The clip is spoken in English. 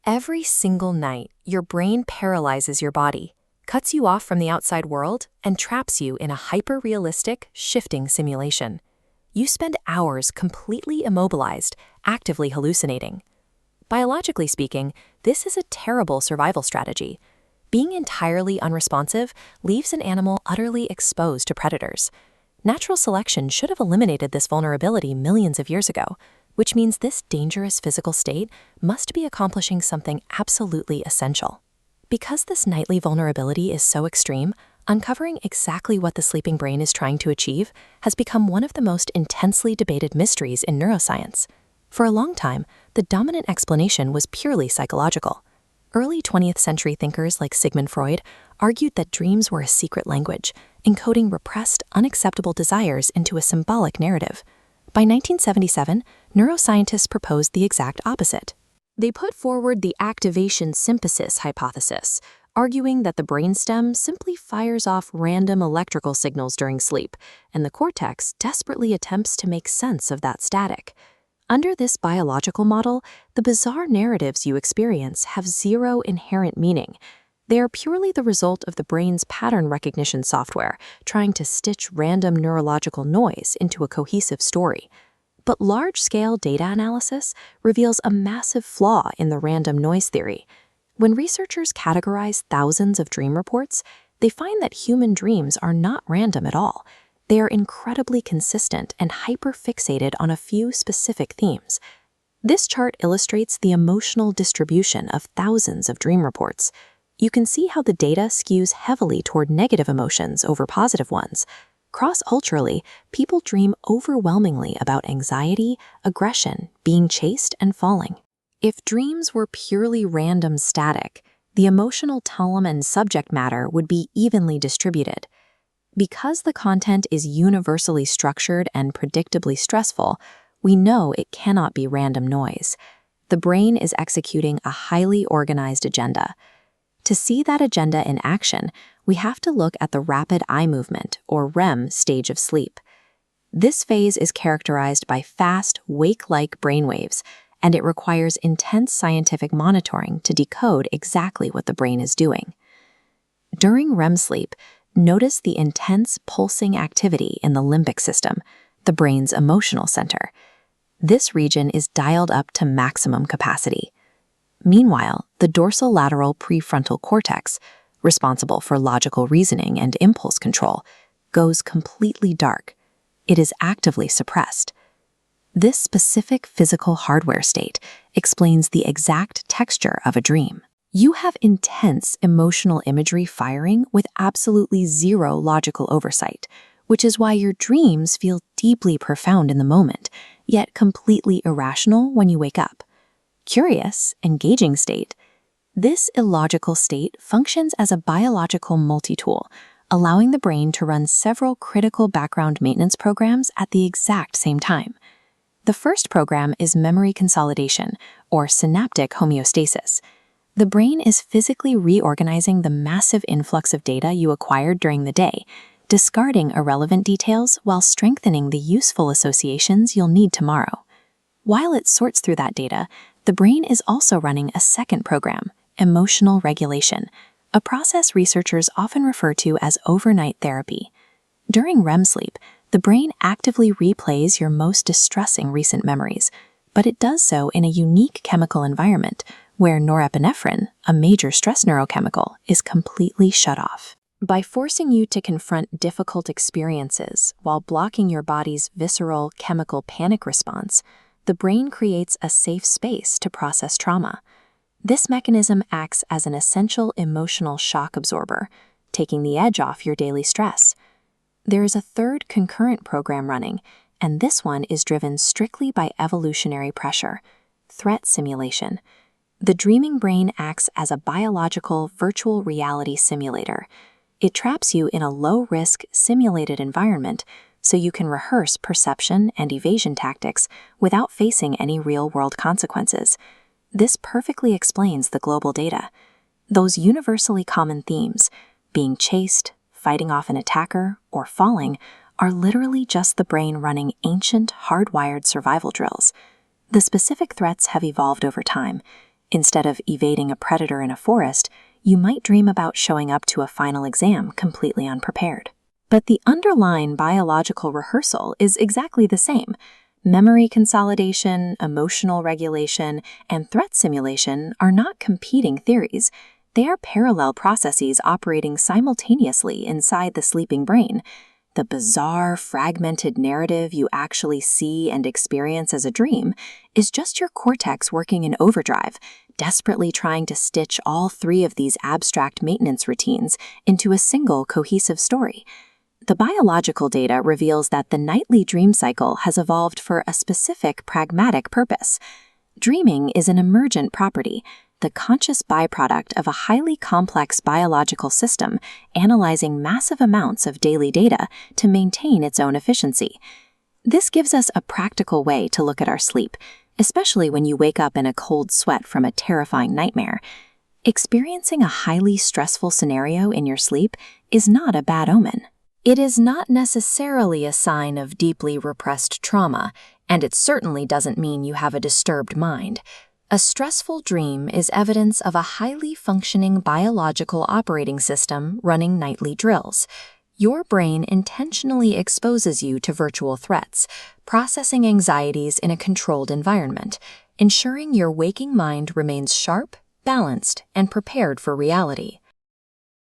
Every single night, your brain paralyzes your body, cuts you off from the outside world, and traps you in a hyper-realistic, shifting simulation. You spend hours completely immobilized, actively hallucinating. Biologically speaking, this is a terrible survival strategy. Being entirely unresponsive leaves an animal utterly exposed to predators. Natural selection should have eliminated this vulnerability millions of years ago, which means this dangerous physical state must be accomplishing something absolutely essential. Because this nightly vulnerability is so extreme, uncovering exactly what the sleeping brain is trying to achieve has become one of the most intensely debated mysteries in neuroscience. For a long time, the dominant explanation was purely psychological. Early 20th century thinkers like Sigmund Freud argued that dreams were a secret language, encoding repressed, unacceptable desires into a symbolic narrative. By 1977, neuroscientists proposed the exact opposite. They put forward the activation symphysis hypothesis, arguing that the brainstem simply fires off random electrical signals during sleep, and the cortex desperately attempts to make sense of that static. Under this biological model, the bizarre narratives you experience have zero inherent meaning. They are purely the result of the brain's pattern recognition software trying to stitch random neurological noise into a cohesive story. But large-scale data analysis reveals a massive flaw in the random noise theory. When researchers categorize thousands of dream reports, they find that human dreams are not random at all. They are incredibly consistent and hyper-fixated on a few specific themes. This chart illustrates the emotional distribution of thousands of dream reports. You can see how the data skews heavily toward negative emotions over positive ones. Cross-culturally, people dream overwhelmingly about anxiety, aggression, being chased, and falling. If dreams were purely random static, the emotional tone and subject matter would be evenly distributed. Because the content is universally structured and predictably stressful, we know it cannot be random noise. The brain is executing a highly organized agenda. To see that agenda in action, we have to look at the rapid eye movement, or REM, stage of sleep. This phase is characterized by fast, wake-like brainwaves, and it requires intense scientific monitoring to decode exactly what the brain is doing. During REM sleep, notice the intense pulsing activity in the limbic system, the brain's emotional center. This region is dialed up to maximum capacity. Meanwhile, the dorsolateral prefrontal cortex, responsible for logical reasoning and impulse control, goes completely dark. It is actively suppressed. This specific physical hardware state explains the exact texture of a dream. You have intense emotional imagery firing with absolutely zero logical oversight, which is why your dreams feel deeply profound in the moment, yet completely irrational when you wake up. Curious, engaging state. This illogical state functions as a biological multi-tool, allowing the brain to run several critical background maintenance programs at the exact same time. The first program is memory consolidation, or synaptic homeostasis. The brain is physically reorganizing the massive influx of data you acquired during the day, discarding irrelevant details while strengthening the useful associations you'll need tomorrow. While it sorts through that data, the brain is also running a second program, emotional regulation, a process researchers often refer to as overnight therapy. During REM sleep, the brain actively replays your most distressing recent memories, but it does so in a unique chemical environment where norepinephrine, a major stress neurochemical, is completely shut off. By forcing you to confront difficult experiences while blocking your body's visceral chemical panic response, the brain creates a safe space to process trauma. This mechanism acts as an essential emotional shock absorber, taking the edge off your daily stress. There is a third concurrent program running, and this one is driven strictly by evolutionary pressure, threat simulation. The dreaming brain acts as a biological virtual reality simulator. It traps you in a low-risk, simulated environment so you can rehearse perception and evasion tactics without facing any real-world consequences. This perfectly explains the global data. Those universally common themes, being chased, fighting off an attacker, or falling, are literally just the brain running ancient, hardwired survival drills. The specific threats have evolved over time, Instead of evading a predator in a forest, you might dream about showing up to a final exam completely unprepared. But the underlying biological rehearsal is exactly the same. Memory consolidation, emotional regulation, and threat simulation are not competing theories. They are parallel processes operating simultaneously inside the sleeping brain. The bizarre, fragmented narrative you actually see and experience as a dream is just your cortex working in overdrive, desperately trying to stitch all three of these abstract maintenance routines into a single cohesive story. The biological data reveals that the nightly dream cycle has evolved for a specific pragmatic purpose. Dreaming is an emergent property, the conscious byproduct of a highly complex biological system analyzing massive amounts of daily data to maintain its own efficiency. This gives us a practical way to look at our sleep, especially when you wake up in a cold sweat from a terrifying nightmare. Experiencing a highly stressful scenario in your sleep is not a bad omen. It is not necessarily a sign of deeply repressed trauma, and it certainly doesn't mean you have a disturbed mind. A stressful dream is evidence of a highly functioning biological operating system running nightly drills. Your brain intentionally exposes you to virtual threats, processing anxieties in a controlled environment, ensuring your waking mind remains sharp, balanced, and prepared for reality.